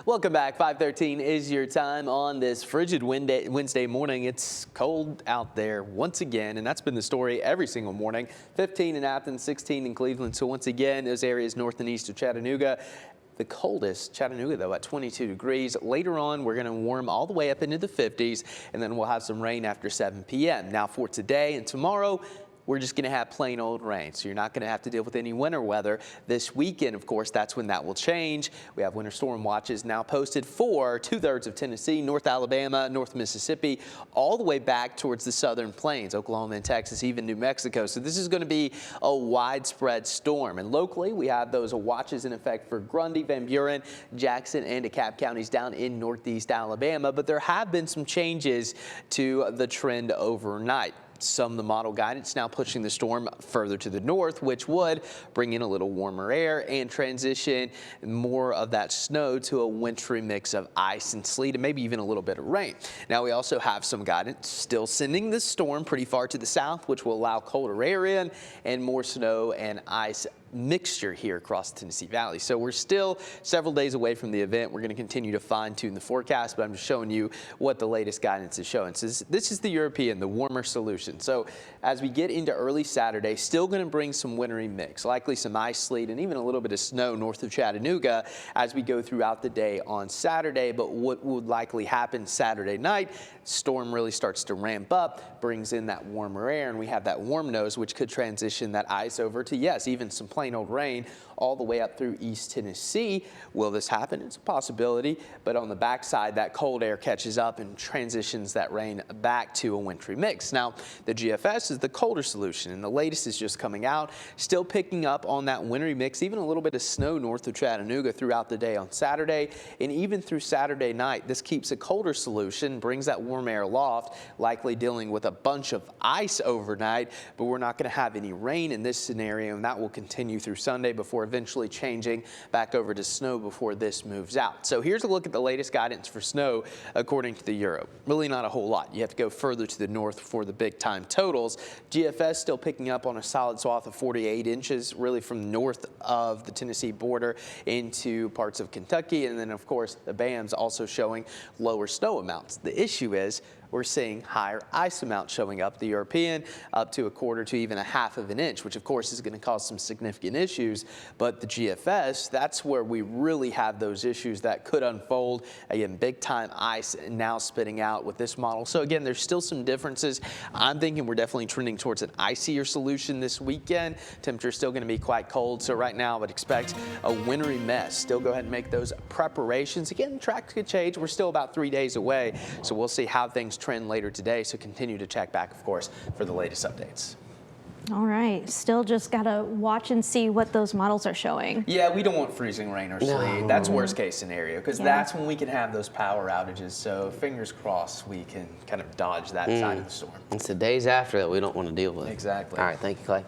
Welcome back. 5:13 is your time on this frigid Wednesday morning. It's cold out there once again, and that's been the story every single morning. 15 in Athens, 16 in Cleveland. So once again, those areas north and east of Chattanooga. The coldest, Chattanooga, though, at 22 degrees. Later on, we're going to warm all the way up into the 50s, and then we'll have some rain after 7 p.m. Now for today and tomorrow, we're just going to have plain old rain, so you're not going to have to deal with any winter weather. This weekend, of course, that's when that will change. We have winter storm watches now posted for 2/3 of Tennessee, North Alabama, North Mississippi, all the way back towards the southern plains, Oklahoma and Texas, even New Mexico. So this is going to be a widespread storm. And locally, we have those watches in effect for Grundy, Van Buren, Jackson, and DeKalb counties down in northeast Alabama. But there have been some changes to the trend overnight. Some of the model guidance now pushing the storm further to the north, which would bring in a little warmer air and transition more of that snow to a wintry mix of ice and sleet and maybe even a little bit of rain. Now we also have some guidance still sending the storm pretty far to the south, which will allow colder air in and more snow and ice mixture here across the Tennessee Valley. So we're still several days away from the event. We're going to continue to fine tune the forecast, but I'm just showing you what the latest guidance is showing. So this is the European, the warmer solution. So as we get into early Saturday, still going to bring some wintry mix, likely some ice, sleet, and even a little bit of snow north of Chattanooga as we go throughout the day on Saturday. But what would likely happen Saturday night, storm really starts to ramp up, brings in that warmer air, and we have that warm nose, which could transition that ice over to, yes, even some plain old rain all the way up through East Tennessee. Will this happen? It's a possibility, but on the backside, that cold air catches up and transitions that rain back to a wintry mix. Now, the GFS is the colder solution, and the latest is just coming out, still picking up on that wintry mix, even a little bit of snow north of Chattanooga throughout the day on Saturday, and even through Saturday night. This keeps a colder solution, brings that warm air aloft, likely dealing with a bunch of ice overnight, but we're not going to have any rain in this scenario, and that will continue through Sunday before eventually changing back over to snow before this moves out. So here's a look at the latest guidance for snow according to the Euro. Really not a whole lot. You have to go further to the north for the big time totals. GFS still picking up on a solid swath of 48 inches, really from north of the Tennessee border into parts of Kentucky. And then, of course, the BAM's also showing lower snow amounts. The issue is we're seeing higher ice amounts showing up. The European up to 1/4 to even 1/2 of an inch, which of course is going to cause some significant issues. But the GFS, that's where we really have those issues that could unfold. Again, big time ice now spitting out with this model. So again, there's still some differences. I'm thinking we're definitely trending towards an icier solution this weekend. Temperature's still going to be quite cold. So right now I would expect a wintry mess. Still go ahead and make those preparations. Again, tracks could change. We're still about 3 days away. So we'll see how things trend later today, so continue to check back, of course, for the latest updates. All right, still just gotta watch and see what those models are showing. Yeah, we don't want freezing rain or sleet. No. That's worst case scenario, because that's when we can have those power outages. So fingers crossed we can kind of dodge that side of the storm. It's the days after that we don't want to deal with. Exactly. All right, thank you, Clay.